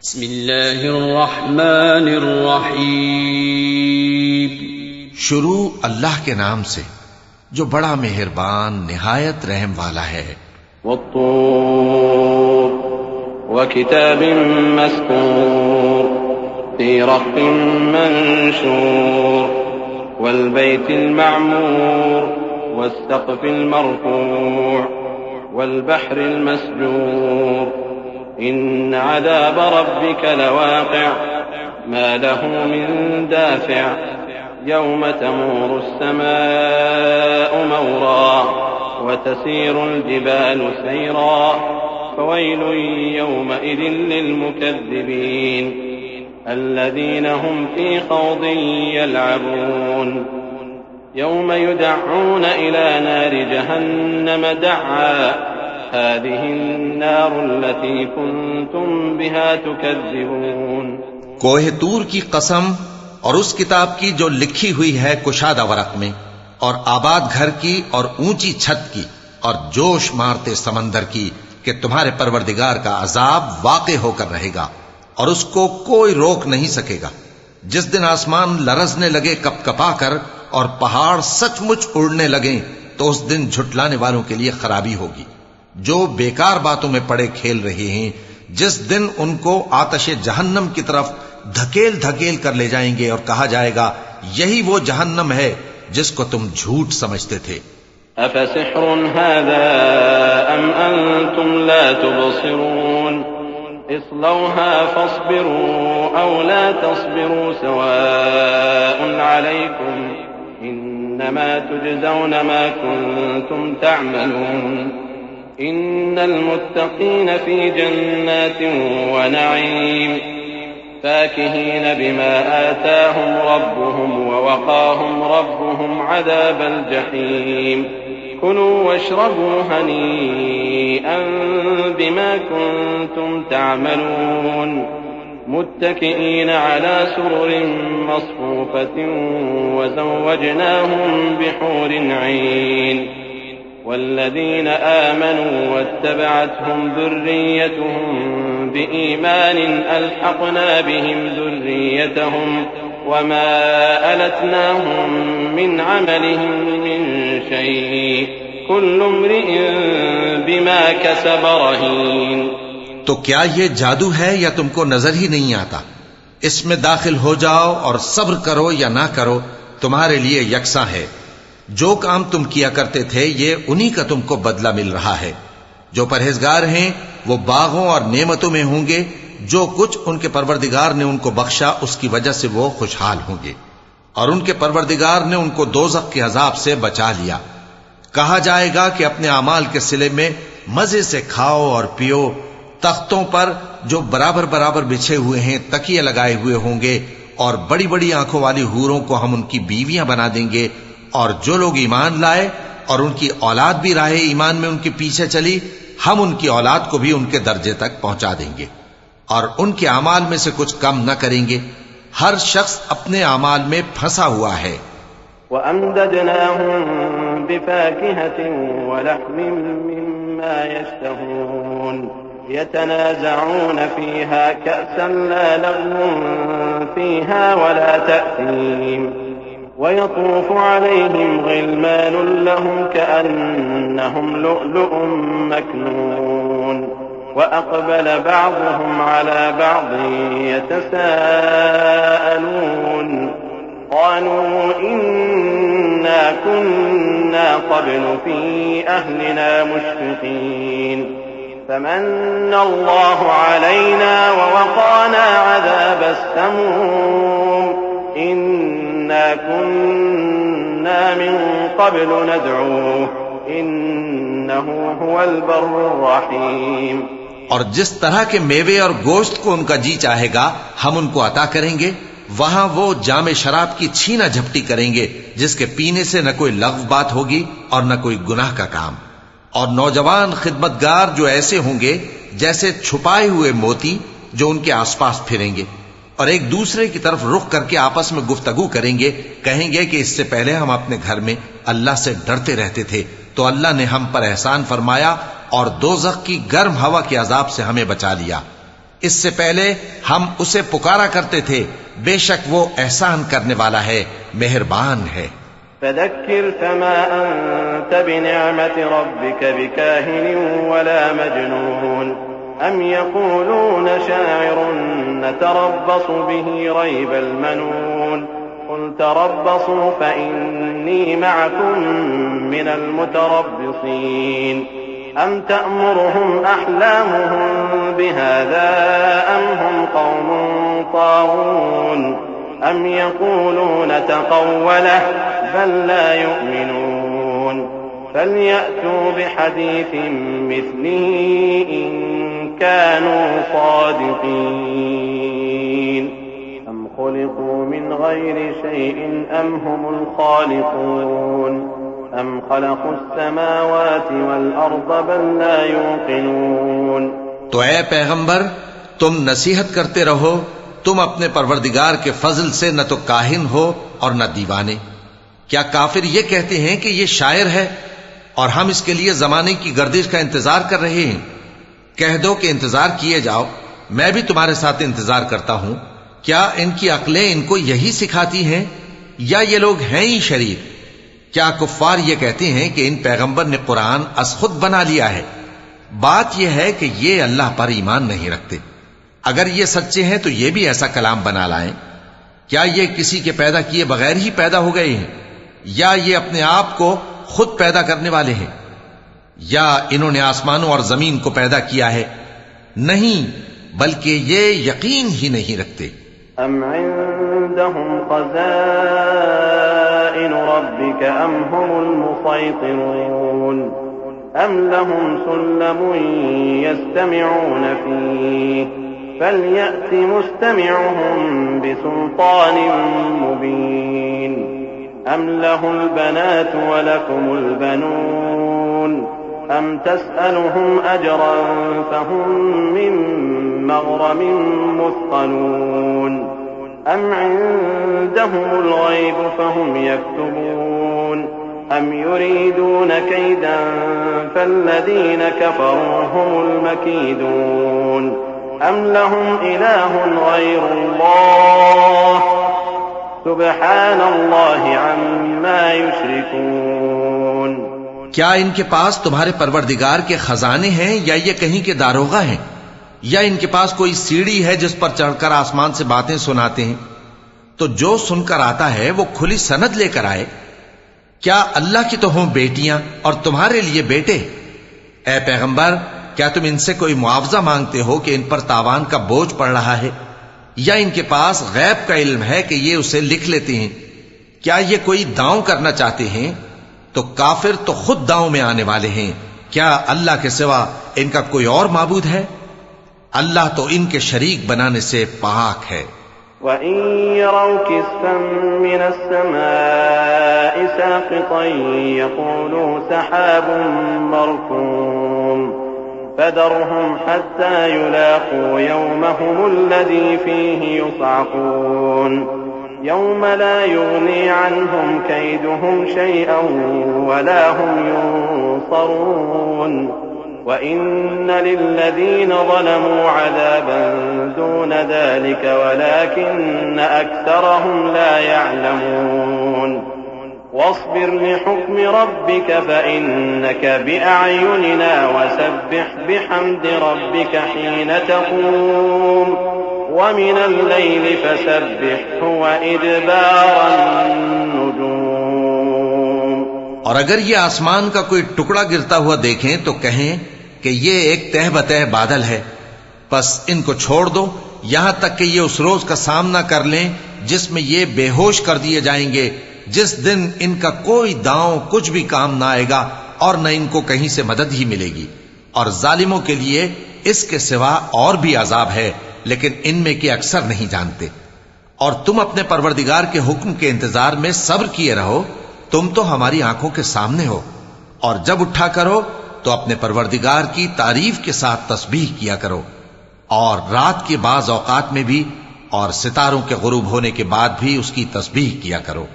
बिस्मिल्लाहिर्रहमानिर्रहीम। शुरू अल्लाह के नाम से जो बड़ा मेहरबान निहायत रहम वाला है। वत्तूर वकिताबिन मस्कूर फी रक़्क़िन मंशूर वल्बैतिल मअमूर वस्सक़्फ़िल मरफ़ूअ वल्बहरिल मस्जूर इन्न अज़ाब रब्बिक लवाक़िअ मा लहू मिन दाफ़िअ यौम तमूरु अस्समाअु मौरा वतसीरुल जिबालु सैरा फवैलुन यौमइज़िन लिलमुकज़्ज़िबीन अल्लज़ीना हुम फ़ी ख़ौज़िन यलअबून यौम युदअऊन इला नारि जहन्नम दअआ हाज़िहिन्नारुल्लती कुन्तुम बिहा तुकज़्ज़िबून। कोहे तूर की कसम और उस किताब की जो लिखी हुई है कुशादा वरक में, और आबाद घर की और ऊंची छत की, और जोश मारते समंदर की कि तुम्हारे परवरदिगार का अजाब वाक़े होकर रहेगा और उसको कोई रोक नहीं सकेगा। जिस दिन आसमान लरजने लगे कपकपा कर और पहाड़ सचमुच उड़ने लगे, तो उस दिन झुटलाने वालों के लिए खराबी होगी जो बेकार बातों में पड़े खेल रहे हैं। जिस दिन उनको आतशे जहन्नम की तरफ धकेल धकेल कर ले जाएंगे और कहा जाएगा, यही वो जहन्नम है जिसको तुम झूठ समझते थे। अफसिह्रुन हाज़ा अम अंतुम ला तुबसिरून इस्लौहा फस्बिरू औ ला तस्बिरू सवाउन अलैकुम इन्नमा तुजज़ौन मा कुंतुम तअमलून इन्नल मुत्तक़ीन फी जन्नातिन व नईम फाकिहीन बिमा आताहुम रब्बुहुम व वक़ाहुम रब्बुहुम अज़ाबल जहीम कुलू वश्रबू हनीअन बिमा कुंतुम तअमलून मुत्तकिईन अला सुरुरिन मस्फूफ़तिन व ज़व्वजनाहुम बिहूरिन ऐन वल्लज़ीन आमनू वत्तबअतहुम ज़ुर्रिय्यतुहुम बिईमान अल्हक़ना बिहिम ज़ुर्रिय्यतहुम वमा अलतनाहुम मिन अमलिहिम मिन शैअ कुल्लु इम्रिइन बिमा कसब रहीन। तो क्या ये जादू है या तुमको नजर ही नहीं आता? इसमें दाखिल हो जाओ और सब्र करो या ना करो, तुम्हारे लिए यकसा है। जो काम तुम किया करते थे ये उन्हीं का तुमको बदला मिल रहा है। जो परहेजगार हैं वो बागों और नेमतों में होंगे। जो कुछ उनके परवरदिगार ने उनको बख्शा उसकी वजह से वो खुशहाल होंगे, और उनके परवरदिगार ने उनको दोज़ख के अजाब से बचा लिया। कहा जाएगा कि अपने अमाल के सिले में मजे से खाओ और पियो। तख्तों पर जो बराबर बराबर बिछे हुए हैं तकिए लगाए हुए होंगे, और बड़ी बड़ी आंखों वाली हूरों को हम उनकी बीवियां बना देंगे। और जो लोग ईमान लाए और उनकी औलाद भी राहे ईमान में उनके पीछे चली, हम उनकी औलाद को भी उनके दर्जे तक पहुंचा देंगे और उनके अमाल में से कुछ कम न करेंगे। हर शख्स अपने अमाल में फंसा हुआ है। वअमददनाहुम बिफाकिहतिन वलहमिन मिम्मा यश्तहून यतनाज़ऊन फीहा कअसन ला लग़्वुन फीहा वला तअसीम वयतूफ़ु अलैहिम ग़िल्मानुन लहुम कअन्नहुम लुअलुअुम मकनून वअक़बल बअज़ुहुम अला बअज़िन यतसाअलून क़ालू इन्ना कुन्ना क़ब्लु फ़ी अहलिना मुश्फ़िक़ीन फ़मन्न अल्लाहु अलैना ववक़ाना अज़ाबस समूम इन्ना कुन्ना मिन क़ब्लु नदऊह इन्नहु हुवल बर्रुर रहीम। और जिस तरह के मेवे और गोश्त को उनका जी चाहेगा हम उनको अता करेंगे। वहां वो जामे शराब की छीना झपटी करेंगे जिसके पीने से न कोई लग़्व बात होगी और न कोई गुनाह का काम। और नौजवान खिदमतगार जो ऐसे होंगे जैसे छुपाए हुए मोती जो उनके आसपास फिरेंगे और एक दूसरे की तरफ रुख करके आपस में गुफ्तगू करेंगे। कहेंगे कि इससे पहले हम अपने घर में अल्लाह से डरते रहते थे, तो अल्लाह ने हम पर एहसान फरमाया और दोज़ख की गर्म हवा के अजाब से हमें बचा लिया। इससे पहले हम उसे पुकारा करते थे, बेशक वो एहसान करने वाला है, मेहरबान है। फदक्किर फमा अंत बिनिअमति रब्बिक बिकाहिन वला मजनून अम यक़ूलून शाइरुन नतरब्बसु बिही रैबल मनून कुल तरब्बसू फइन्नी मअकुम मिनल मुतरब्बिसीन अम तअमुरुहुम अहलामुहुम बिहाज़ा अम हुम क़ौमुन ताग़ून अम यक़ूलून तक़व्वलह बल ला युमिनून फलयअतू बिहदीसिन मिस्लिही इन कानू सादिक़ीन अम खुलिक़ू मिन गैरि शैइन अम हुमुल खालिक़ून अम खलक़ुस समावाति वल अर्द बल ला युक़िनून। तो ऐ पैगंबर, तुम नसीहत करते रहो, तुम अपने परवरदिगार के फजल से न तो काहिन हो और न दीवाने। क्या काफिर ये कहते हैं कि ये शायर है और हम इसके लिए जमाने की गर्दिश का इंतजार कर रहे हैं? कह दो कि इंतजार किए जाओ, मैं भी तुम्हारे साथ इंतजार करता हूं। क्या इनकी अक्लें इनको यही सिखाती हैं या ये लोग हैं ही शरीर? क्या कुफ्फार ये कहते हैं कि इन पैगंबर ने कुरान अस खुद बना लिया है? बात यह है कि ये अल्लाह पर ईमान नहीं रखते। अगर ये सच्चे हैं तो ये भी ऐसा कलाम बना लाएं। क्या ये किसी के पैदा किए बगैर ही पैदा हो गए हैं, या ये अपने आप को खुद पैदा करने वाले हैं, या इन्होंने आसमानों और जमीन को पैदा किया है? नहीं, बल्कि ये यकीन ही नहीं रखते। अम इंदहुम ख़ज़ाइनु रब्बिक अम हुमुल मुसैतिरून अम लहुम सुल्लमुन यस्तमिऊन फीह फलयअति मुस्तमिउहुम बिसुल्तानिन मुबीन अम लहुल बनातु व लकुमुल बनून अम तस्अलुहुम अजरन फहुम मिन मग़रमिन मुस्क़लून अम इंदहुमुल ग़ैब फहुम यक्तुबून अम युरीदून कैदन फल्लज़ीन कफ़रू हुमुल मकीदून अम लहुम इलाहुन ग़ैरुल्लाह सुब्हानल्लाहि अम्मा युश्रिकून। क्या इनके पास तुम्हारे परवरदिगार के खजाने हैं, या ये कहीं के दारोगा हैं, या इनके पास कोई सीढ़ी है जिस पर चढ़कर आसमान से बातें सुनाते हैं? तो जो सुनकर आता है वो खुली सनद लेकर आए। क्या अल्लाह की तो हों बेटियां और तुम्हारे लिए बेटे? ऐ पैगंबर, क्या तुम इनसे कोई मुआवजा मांगते हो कि इन पर तावान का बोझ पड़ रहा है, या इनके पास गैब का इल्म है कि ये उसे लिख लेते हैं? क्या ये कोई दांव करना चाहते हैं? तो काफिर तो खुद दांव में आने वाले हैं। क्या अल्लाह के सिवा इनका कोई और माबूद है? अल्लाह तो इनके शरीक बनाने से पाक है। वइन यरौ किस्फन मिनस समाइ साक़ितन यक़ूलू सहाबुन मरकूम फदरहुम हत्ता युलाक़ू यौमहुमुल्लज़ी फ़ीहि युस्अक़ून यौम ला युग़नी अन्हुम कैदुहुम शैअन वला हुम युन्सरून व इन्न लिल्लज़ीन ज़लमू अज़ाबन दून ज़ालिक वलाकिन्न अक्सरहुम ला यअलमून वस्बिर लिहुक्मि रब्बिक फ़इन्नक बिअअयुनिना वसब्बिह बिहम्दि रब्बिक हीन तक़ूम वमिनल लैलि फ़सब्बिहु व इदबारन नुजूम। और अगर ये आसमान का कोई टुकड़ा गिरता हुआ देखें तो कहें कि ये एक तह बतह बादल है, बस इनको छोड़ दो यहां तक कि ये उस रोज का सामना कर लें जिसमें ये बेहोश कर दिए जाएंगे, जिस दिन इनका कोई दांव कुछ भी काम ना आएगा और न इनको कहीं से मदद ही मिलेगी। और जालिमों के लिए इसके सिवा और भी अजाब है, लेकिन इनमें के अक्सर नहीं जानते। और तुम अपने परवरदिगार के हुक्म के इंतजार में सब्र किए रहो, तुम तो हमारी आंखों के सामने हो। और जब उठा करो तो अपने परवरदिगार की तारीफ के साथ तस्बीह किया करो, और रात के बाज औकात में भी और सितारों के गुरूब होने के बाद भी उसकी तस्बीह किया करो।